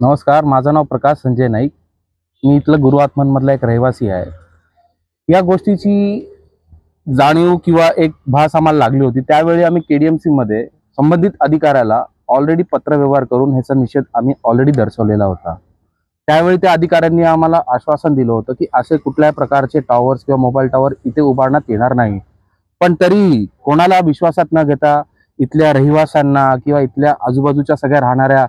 नमस्कार, माझं नाव प्रकाश संजय नाईक. मी इथलं गुरु आत्मनमधला एक रहिवासी आहे. या गोष्टीची जाणीव किंवा एक भास आम्हाला लागली होती. त्यावेळी आम्ही केडीएमसी मध्ये संबंधित अधिकाऱ्याला ऑलरेडी पत्रव्यवहार करून ह्याचा निषेध आम्ही ऑलरेडी दर्शवलेला होता. त्यावेळी त्या अधिकाऱ्यांनी आम्हाला आश्वासन दिलं होतं की असे कुठल्याही प्रकारचे टॉवर्स किंवा मोबाईल टॉवर इथे उभारण्यात येणार नाही. पण तरी कोणाला विश्वासात न घेता इथल्या रहिवाशांना किंवा इथल्या आजूबाजूच्या सगळ्या राहणाऱ्या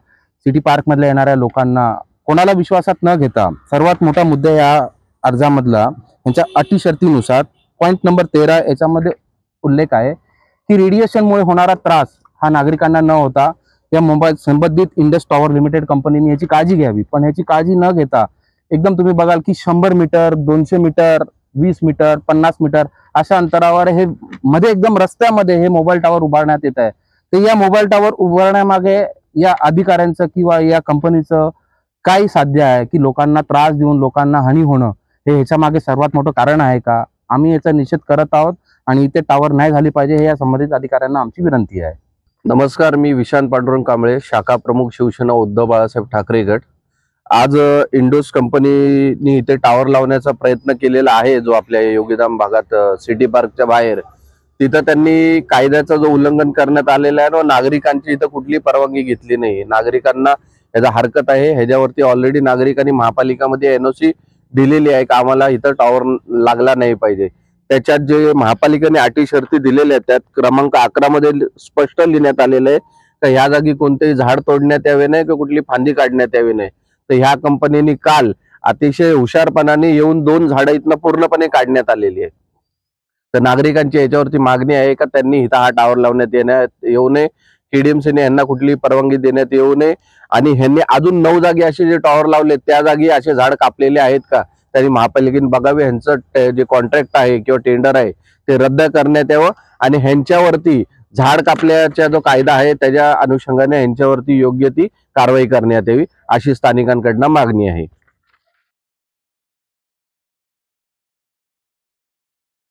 सिटी पार्क मधल्या येणाऱ्या लोकांना कोणाला विश्वासात न घेता सर्वात मोठा मुद्दा या अर्जामधला यांच्या अटी शर्तीनुसार पॉइंट नंबर 13 याच्यामध्ये उल्लेख आहे की रेडिएशनमुळे होणारा त्रास हा नागरिकांना न होता या मोबाईल संबंधित इंडस टॉवर लिमिटेड कंपनीने याची काळजी घ्यावी. पण याची काळजी न घेता एकदम तुम्ही बघाल की 100 मीटर 200 मीटर 20 मीटर 50 मीटर अशा अंतरावर हे मध्ये एकदम रस्त्यामध्ये हे मोबाईल टॉवर उभारण्यात येत आहे. तर या मोबाईल टॉवर उभारण्यामागे या अधिकाऱ्यांचं किंवा या कंपनीचं काय साध्य आहे की लोकांना त्रास देऊन लोकांना हानी होणं हे ह्याच्या मागे सर्वात मोठं कारण आहे का? आम्ही याचा निषेध करत आहोत आणि इथे टावर नाही झाली पाहिजे हे या संबंधित अधिकाऱ्यांना आमची विनंती आहे. नमस्कार, मी विशांत पांडुरंग कांबळे, शाखा प्रमुख शिवसेना उद्धव बाळासाहेब ठाकरे गट. आज इंडोस कंपनीने इथे टावर लावण्याचा प्रयत्न केलेला आहे जो आपल्या योगीधाम भागात सिटी पार्कच्या बाहेर. तिथं त्यांनी कायद्याचं जो उल्लंघन करण्यात आलेला आहे व नागरिकांची इथं कुठली परवानगी घेतली नाही. नागरिकांना याचा हरकत आहे. ह्याच्यावरती ऑलरेडी नागरिकांनी महापालिकामध्ये एनओसी दिलेली आहे की आम्हाला इथं टॉवर लागला नाही पाहिजे. त्याच्यात जे महापालिकेने अटी शर्ती दिलेल्या आहेत त्यात क्रमांक 11 मध्ये स्पष्ट लिहिण्यात आलेलं आहे की ह्या जागी कोणतेही झाड तोडण्यात यावे नाही किंवा कुठली फांदी काढण्यात यावी नाही. तर ह्या कंपनीने काल अतिशय हुशारपणाने येऊन 2 झाडं इथनं पूर्णपणे काढण्यात आलेली आहेत. तर नागरिकांची याच्यावरती मागणी आहे का त्यांनी इथं हा टावर लावण्यात येऊ नये. केडीएमसीने यांना कुठली परवानगी देण्यात येऊ नये आणि ह्यांनी अजून 9 जागी असे जे टॉवर लावले त्या जागी असे झाड कापलेले आहेत का त्यांनी महापालिकेने बघावे. ह्यांचं जे कॉन्ट्रॅक्ट आहे किंवा टेंडर आहे ते रद्द करण्यात यावं आणि ह्यांच्यावरती झाड कापल्याचा जो कायदा आहे त्याच्या अनुषंगाने ह्यांच्यावरती योग्य ती कारवाई करण्यात यावी अशी स्थानिकांकडून मागणी आहे.